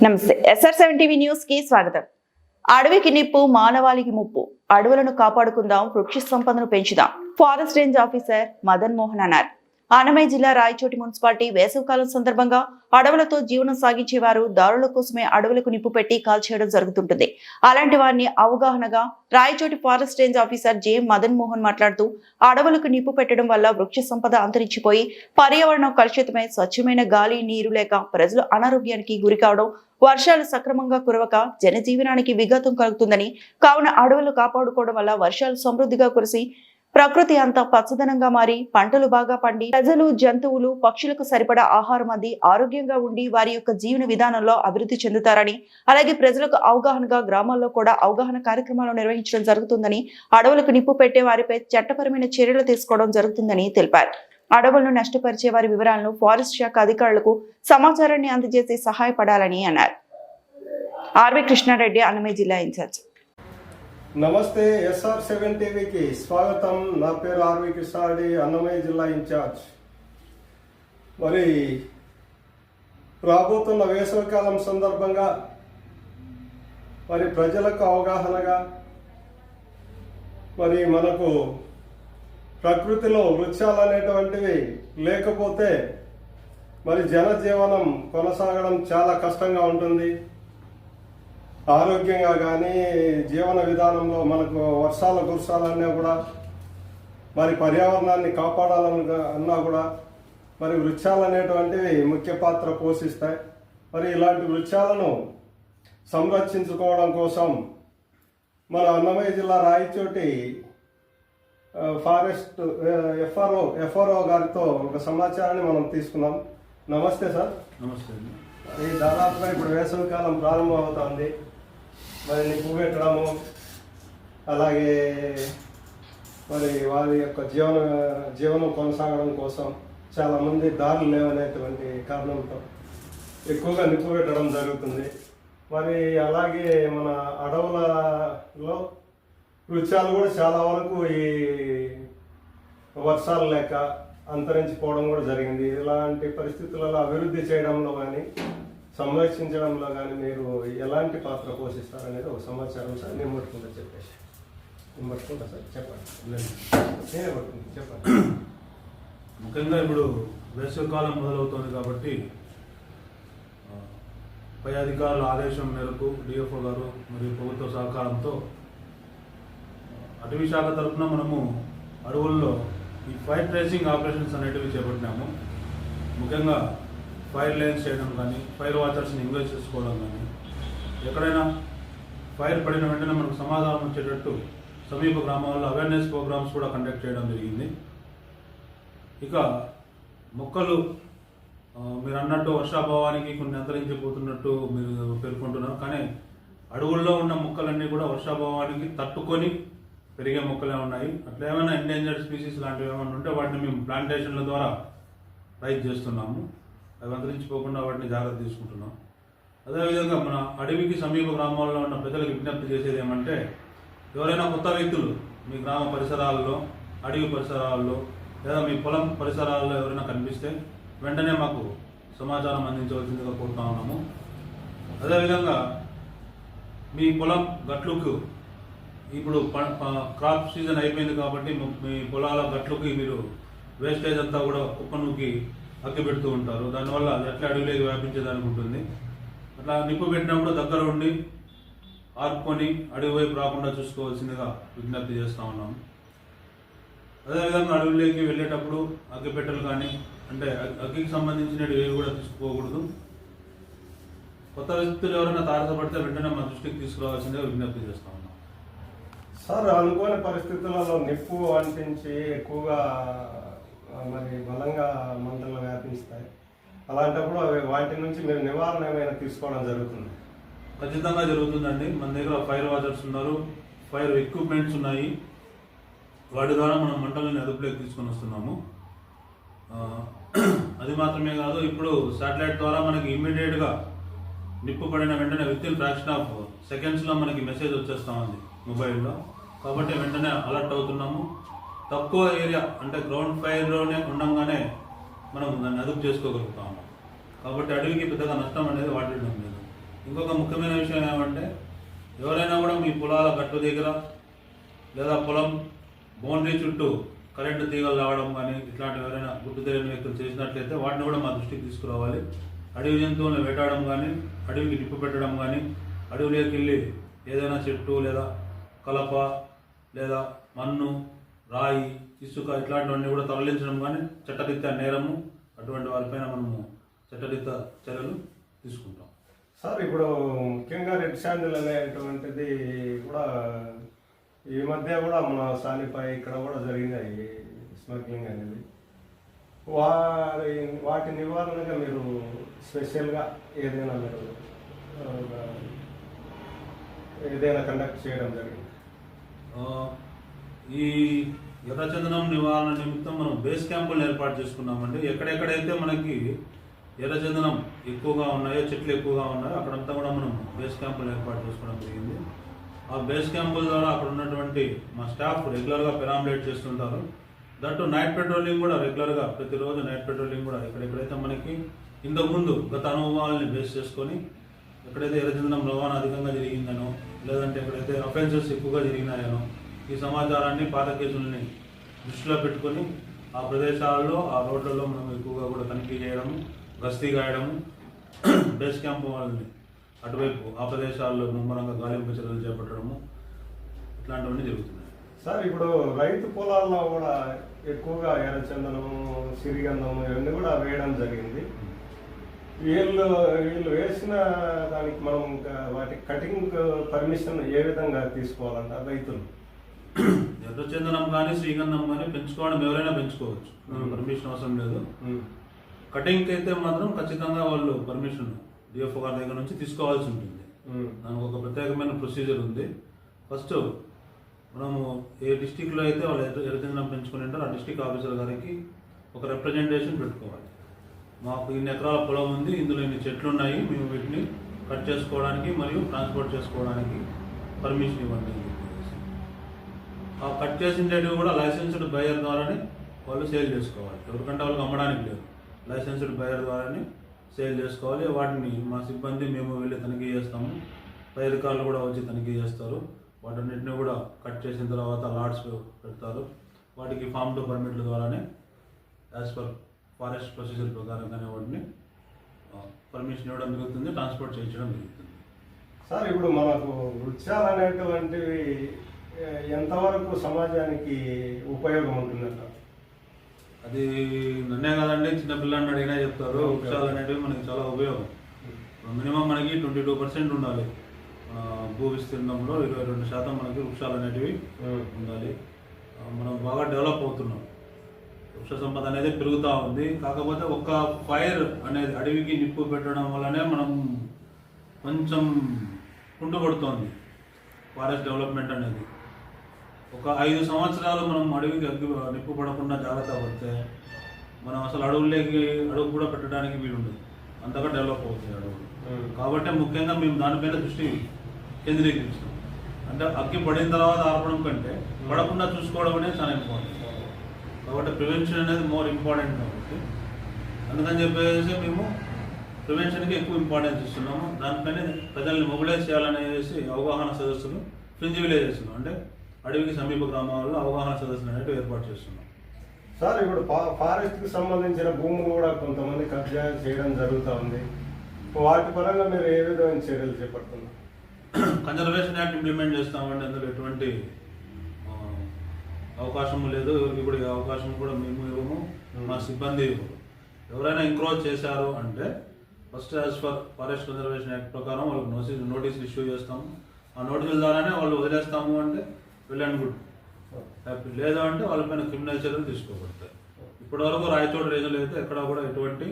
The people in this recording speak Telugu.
నమస్తే SR7 టీవీ న్యూస్ కి స్వాగతం. అడవికి నిప్పు మానవాళికి ముప్పు. అడవులను కాపాడుకుందాం, వృక్ష సంపదను పెంచుదాం. Forest range officer Madan Mohan అన్నారు. అన్నమయ్య జిల్లా రాయచోటి మున్సిపాలిటీ వేసవికాలం సందర్భంగా అడవులతో జీవనం సాగించేవారు దారుల కోసమే అడవులకు నిప్పు పెట్టి కాల్చేయడం జరుగుతుంటుంది. అలాంటి వారిని అవగాహనగా Rayachoti forest range officer J Madan Mohan మాట్లాడుతూ, అడవులకు నిప్పు పెట్టడం వల్ల వృక్ష సంపద అంతరించిపోయి పర్యావరణం కలుషితమై స్వచ్ఛమైన గాలి నీరు లేక ప్రజలు అనారోగ్యానికి గురి కావడం, వర్షాలు సక్రమంగా కురవక జనజీవనానికి విఘాతం కలుగుతుందని, కావున అడవులు కాపాడుకోవడం వల్ల వర్షాలు సమృద్ధిగా కురిసి ప్రకృతి అంతా పచ్చదనంగా మారి పంటలు బాగా పండి ప్రజలు జంతువులు పక్షులకు సరిపడా ఆహారం అంది ఆరోగ్యంగా ఉండి వారి యొక్క జీవన విధానంలో అభివృద్ధి చెందుతారని, అలాగే ప్రజలకు అవగాహనగా గ్రామాల్లో కూడా అవగాహన కార్యక్రమాలు నిర్వహించడం జరుగుతుందని, అడవులకు నిప్పు పెట్టే వారిపై చట్టపరమైన చర్యలు తీసుకోవడం జరుగుతుందని తెలిపారు. అడవులను నష్టపరిచే వారి వివరాలను ఫారెస్ట్ శాఖ అధికారులకు సమాచారాన్ని అందజేసి సహాయపడాలని అన్నారు. ఆర్వి కృష్ణారెడ్డి, అన్నమయ్య జిల్లా ఇన్ఛార్జ్. నమస్తే, SR7 టీవీకి స్వాగతం. నా పేరు ఆర్వి కృష్ణారెడ్డి, అన్నమయ్య జిల్లా ఇన్ఛార్జ్. మరి రాబోతున్న వేసవికాలం సందర్భంగా మరి ప్రజలకు అవగాహనగా మరి మనకు ప్రకృతిలో వృక్షాలు అనేటువంటివి లేకపోతే మరి జనజీవనం కొనసాగడం చాలా కష్టంగా ఉంటుంది. ఆరోగ్యంగా కానీ జీవన విధానంలో మనకు వర్షాల కురసాలన్నా కూడా మరి పర్యావరణాన్ని కాపాడాలన్నా కూడా మరి వృక్షాలు అనేటువంటివి ముఖ్య పాత్ర పోషిస్తాయి. మరి ఇలాంటి వృక్షాలను సంరక్షించుకోవడం కోసం మన అన్నమయ్య జిల్లా రాయచోటి ఫారెస్ట్ ఎఫ్ఆర్ఓ గారితో ఒక సమాచారాన్ని మనం తీసుకున్నాం. నమస్తే సార్. నమస్తే. ఈ దాదాపుగా ఇప్పుడు వేసవికాలం ప్రారంభం అవుతుంది. మరి నిప్పు పెట్టడము, అలాగే మరి వారి యొక్క జీవనం కొనసాగడం కోసం చాలామంది దారులు లేవనేటువంటి కారణంతో ఎక్కువగా నిప్పు పెట్టడం జరుగుతుంది. మరి అలాగే మన అడవులలో వృక్షాలు కూడా చాలా వరకు ఈ వర్షాలు లేక అంతరించిపోవడం కూడా జరిగింది. ఇలాంటి పరిస్థితులలో అభివృద్ధి చేయడంలో కానీ సంరక్షించడంలో కానీ మీరు ఎలాంటి పాత్ర పోషిస్తారనేది ఒక సమాచారం సార్. నేను పట్టుకుంటా చెప్పేసి నేను పట్టుకుంటా సార్, చెప్పండి. నేనే పట్టుకుంటా, చెప్పండి. ముఖ్యంగా ఇప్పుడు వేసవికాలం మొదలవుతోంది కాబట్టి పై అధికారుల ఆదేశం మేరకు డిఎఫ్ఓ గారు మరియు ప్రభుత్వ సహకారంతో అటవీ శాఖ తరఫున మనము అడవుల్లో ఈ ఫైర్ ట్రేసింగ్ ఆపరేషన్స్ అనేటివి చేపట్టినాము. ముఖ్యంగా ఫైర్ లైన్స్ చేయడం కానీ, ఫైర్ వాచర్స్ని ఎంగేజ్ చేసుకోవడం కానీ, ఎక్కడైనా ఫైర్ పడిన వెంటనే మనకు సమాధానం వచ్చేటట్టు సమీప గ్రామాల్లో అవేర్నెస్ ప్రోగ్రామ్స్ కూడా కండక్ట్ చేయడం జరిగింది. ఇక మొక్కలు మీరు అన్నట్టు వర్షాభావానికి కొన్ని అంతరించిపోతున్నట్టు మీరు పేర్కొంటున్నారు. కానీ అడవుల్లో ఉన్న మొక్కలన్నీ కూడా వర్షాభావానికి తట్టుకొని పెరిగే మొక్కలే ఉన్నాయి. అట్లా ఏమైనా ఎండేంజర్డ్ స్పీసీస్ లాంటివి ఏమైనా ఉంటే వాటిని మేము ప్లాంటేషన్ల ద్వారా రైజ్ చేస్తున్నాము. అవి అంతరించిపోకుండా వాటిని జాగ్రత్త తీసుకుంటున్నాం. అదేవిధంగా మన అడవికి సమీప గ్రామాల్లో ఉన్న ప్రజలకు విజ్ఞప్తి చేసేది ఏమంటే, ఎవరైనా కొత్త వ్యక్తులు మీ గ్రామ పరిసరాల్లో, అడవి పరిసరాల్లో లేదా మీ పొలం పరిసరాల్లో ఎవరైనా కనిపిస్తే వెంటనే మాకు సమాచారం అందించవలసిందిగా కోరుతా ఉన్నాము. అదేవిధంగా మీ పొలం గట్లుకు ఇప్పుడు క్రాప్ సీజన్ అయిపోయింది కాబట్టి మీ పొలాల గట్లుకి మీరు వేస్టేజ్ అంతా కూడా కుప్పనుకి అగ్గి పెడుతూ ఉంటారు. దానివల్ల అది ఎట్లా అడవిలోకి వ్యాపించేదానికి ఉంటుంది. అట్లా నిప్పు పెట్టినప్పుడు దగ్గర ఉండి ఆర్పుకొని అడవి వైపు రాకుండా చూసుకోవాల్సిందిగా విజ్ఞప్తి చేస్తూ ఉన్నాము. అదేవిధంగా అడవిలోకి వెళ్ళేటప్పుడు అగ్గిపెట్టెలు కానీ అంటే అగ్గికి సంబంధించినవి ఏవి కూడా తీసుకోకూడదు. కొత్త వ్యక్తులు ఎవరైనా తారసపడితే వెంటనే మా దృష్టికి తీసుకురావాల్సిందిగా విజ్ఞప్తి చేస్తూ ఉన్నాం. సార్, అనుకోని పరిస్థితులలో నిప్పు అంటించి ఎక్కువగా మరి బలంగా మంటలు వ్యాపిస్తాయి. అలాంటప్పుడు వాటి నుంచి మీరు నివారణ ఏమైనా తీసుకోవడం జరుగుతుంది? ఖచ్చితంగా జరుగుతుందండి. మన దగ్గర ఫైర్ వాచర్స్ ఉన్నారు, ఫైర్ ఎక్విప్మెంట్స్ ఉన్నాయి. వాటి ద్వారా మనం మంటలను అదుపులోకి తీసుకొని వస్తున్నాము. అది మాత్రమే కాదు, ఇప్పుడు శాటిలైట్ ద్వారా మనకి ఇమ్మీడియట్గా నిప్పు పడిన వెంటనే విత్ ఇన్ ఫ్రాక్షన్ ఆఫ్ సెకండ్స్లో మనకి మెసేజ్ వచ్చేస్తూ ఉంది మొబైల్లో. కాబట్టి వెంటనే అలర్ట్ అవుతున్నాము. తక్కువ ఏరియా అంటే గ్రౌండ్ ఫైర్లోనే ఉండగానే మనం దాన్ని అదుపు చేసుకోగలుగుతాము. కాబట్టి అడవికి పెద్దగా నష్టం అనేది వాటిడం లేదు. ఇంకొక ముఖ్యమైన విషయం ఏమంటే ఎవరైనా కూడా మీ పొలాల గట్టు దగ్గర లేదా పొలం బౌండరీ చుట్టూ కరెంటు తీగలు రావడం కానీ ఇట్లాంటివి ఎవరైనా గుర్తు తెలియని వ్యక్తులు చేసినట్లయితే వాటిని కూడా మా దృష్టికి తీసుకురావాలి. అడవి జంతువులను వేటాడడం కానీ, అడవికి నిప్పు పెట్టడం కానీ, అడవిలోకి వెళ్ళి ఏదైనా చెట్టు లేదా కలప లేదా మన్ను, రాయి, ఇసుక ఇట్లాంటివన్నీ కూడా తరలించడం కానీ చట్టరీత్యా నేరము. అటువంటి వారిపైన మనము చట్టరీత్యా చర్యలు తీసుకుంటాం. సార్ ఇప్పుడు ముఖ్యంగా రెడ్ శాండిల్ అనేటువంటిది కూడా ఈ మధ్య కూడా మన సానిపై ఇక్కడ కూడా జరిగినాయి స్మగ్లింగ్ అనేది. వాటి నివారణగా మీరు స్పెషల్గా ఏదైనా మీరు ఏదైనా కండక్ట్ చేయడం జరిగింది? ఈ ఎర్రచందనం నివారణ నిమిత్తం మనం బేస్ క్యాంపులను ఏర్పాటు చేసుకున్నామండి. ఎక్కడెక్కడైతే మనకి ఎర్రచందనం ఎక్కువగా ఉన్నాయో, చెట్లు ఎక్కువగా ఉన్నాయో అక్కడంతా కూడా మనం బేస్ క్యాంపులు ఏర్పాటు చేసుకోవడం జరిగింది. ఆ బేస్ క్యాంపుల ద్వారా అక్కడ ఉన్నటువంటి మా స్టాఫ్ రెగ్యులర్గా పెరాంబులేట్ చేస్తుంటారు. దట్టు నైట్ పెట్రోలింగ్ కూడా రెగ్యులర్గా ప్రతిరోజు నైట్ పెట్రోలింగ్ కూడా ఎక్కడెక్కడైతే మనకి ఇంతకుముందు గత అనుభవాలని బేస్ చేసుకొని ఎక్కడైతే ఎర్రచందనం రవాణా అధికంగా జరిగిందనో లేదంటే ఎక్కడైతే అఫెన్సెస్ ఎక్కువగా జరిగినాయనో ఈ సమాచారాన్ని, పాత కేసులని దృష్టిలో పెట్టుకొని ఆ ప్రదేశాల్లో ఆ రోడ్లలో మనం ఎక్కువగా కూడా తనిఖీ చేయడము, గస్తీ కాయడము, బేస్ క్యాంప్ వాళ్ళని అటువైపు ఆ ప్రదేశాల్లో ముమ్మరంగా గాలింపు చర్యలు చేపట్టడము ఇట్లాంటివన్నీ జరుగుతున్నాయి. సార్ ఇప్పుడు రైతు పొలాల్లో కూడా ఎక్కువగా ఎర్రచందనము, సిరిగంధము ఇవన్నీ కూడా వేయడం జరిగింది. వీళ్ళు వేసిన దానికి మనం వాటి కటింగ్ పర్మిషన్ ఏ విధంగా తీసుకోవాలంట రైతులు? ఎర్రచందనం కానీ శ్రీగంధం కానీ పెంచుకోవడం ఎవరైనా పెంచుకోవచ్చు, పర్మిషన్ అవసరం లేదు. కటింగ్కి అయితే మాత్రం ఖచ్చితంగా వాళ్ళు పర్మిషన్ డిఎఫ్ఓ గారి దగ్గర నుంచి తీసుకోవాల్సి ఉంటుంది. దానికి ఒక ప్రత్యేకమైన ప్రొసీజర్ ఉంది. ఫస్ట్ మనము ఏ డిస్టిక్లో అయితే వాళ్ళు ఎర్రచందనం పెంచుకుని ఉంటారో ఆ డిస్టిక్ ఆఫీసర్ గారికి ఒక రిప్రజెంటేషన్ పెట్టుకోవాలి. మాకు ఇన్ని ఎకరాల పొలం ఉంది, ఇందులో ఇన్ని చెట్లు ఉన్నాయి, మేము వీటిని కట్ చేసుకోవడానికి మరియు ట్రాన్స్పోర్ట్ చేసుకోవడానికి పర్మిషన్ ఇవ్వండి. ఆ కట్ చేసినవి కూడా లైసెన్స్డ్ బయర్ ద్వారానే వాళ్ళు సేల్ చేసుకోవాలి. ఎవరికంటే వాళ్ళకి అమ్మడానికి లేదు, లైసెన్స్డ్ బయర్ ద్వారానే సేల్ చేసుకోవాలి. వాటిని మా సిబ్బంది మేము వెళ్ళి తనిఖీ చేస్తాము. పై అధికారులు కూడా వచ్చి తనిఖీ చేస్తారు. వాటన్నిటిని కూడా కట్ చేసిన తర్వాత లాట్స్ పెడతారు. వాటికి ఫామ్ 2 పర్మిట్ల ద్వారానే యాజ్ పర్ ఫారెస్ట్ ప్రొసీజర్ ప్రకారంగానే వాటిని పర్మిషన్ ఇవ్వడం జరుగుతుంది, ట్రాన్స్పోర్ట్ చేయించడం జరుగుతుంది. సార్ ఇప్పుడు మనకు వృక్షాలు అనేటువంటివి ఎంతవరకు సమాజానికి ఉపయోగం ఉంటుందంట? అది నన్నే కాదండి, చిన్నపిల్లని అడిగినా చెప్తారు. వృక్షాలు అనేటివి మనకి చాలా ఉపయోగం. మినిమం మనకి 22% ఉండాలి. భూ విస్తీర్ణంలో 22% మనకి వృక్షాలు అనేటివి ఉండాలి. మనం బాగా డెవలప్ అవుతున్నాం, వృక్ష సంపద అనేది పెరుగుతూ ఉంది. కాకపోతే ఒక ఫైర్ అనేది అడవికి నిప్పు పెట్టడం వల్లనే మనం కొంచెం కుంటుపడుతోంది ఫారెస్ట్ డెవలప్మెంట్ అనేది. ఒక 5 సంవత్సరాలు మనం అడవికి నిప్పు పడకుండా జాగ్రత్త పడితే మనం అసలు అడుగు కూడా పెట్టడానికి వీలుండదు, అంతగా డెవలప్ అవుతాయి అడవులు. కాబట్టి ముఖ్యంగా మేము దానిపైన దృష్టి కేంద్రీకరించాం. అంటే అగ్గి పడిన తర్వాత ఆర్పడం కంటే పడకుండా చూసుకోవడం అనేది చాలా ఇంపార్టెంట్. కాబట్టి ప్రివెన్షన్ అనేది మోర్ ఇంపార్టెంట్. కాబట్టి అందుకని చెప్పేసి మేము ప్రివెన్షన్కి ఎక్కువ ఇంపార్టెన్స్ ఇస్తున్నాము. దానిపైన ప్రజల్ని మొబిలైజ్ చేయాలనేసి అవగాహన సదస్సులు ఫ్రింజ్ విలేజెస్లో అంటే అడవికి సమీప గ్రామాల్లో అవగాహన సదస్సులు అనేవి ఏర్పాటు చేస్తున్నాం. సార్ ఇప్పుడు ఫారెస్ట్కి సంబంధించిన భూములు కూడా కొంతమంది కబ్జా చేయడం జరుగుతూ ఉంది. వాటి పరంగా మీరు ఏ విధమైన చర్యలు చేపడుతున్నారు? కన్జర్వేషన్ యాక్ట్ ఇంప్లిమెంట్ చేస్తామండి. అందులో ఎటువంటి అవకాశం లేదు, ఎవరికి కూడా అవకాశం కూడా మేము ఇవ్వము, మా సిబ్బంది ఇవ్వము. ఎవరైనా ఎంక్రోచ్ చేశారు అంటే first as for forest conservation act ప్రకారం వాళ్ళకి నోటీసులు ఇష్యూ చేస్తాము. ఆ నోటీసుల ద్వారానే వాళ్ళు వదిలేస్తాము అంటే వెల్ అండ్ గుడ్, హ్యాపీ. లేదా అంటే వాళ్ళపైన క్రిమినల్ చర్యలు తీసుకోబడతాయి. ఇప్పటివరకు రాయచోటి రీజన్లో అయితే ఎక్కడ కూడా ఎటువంటి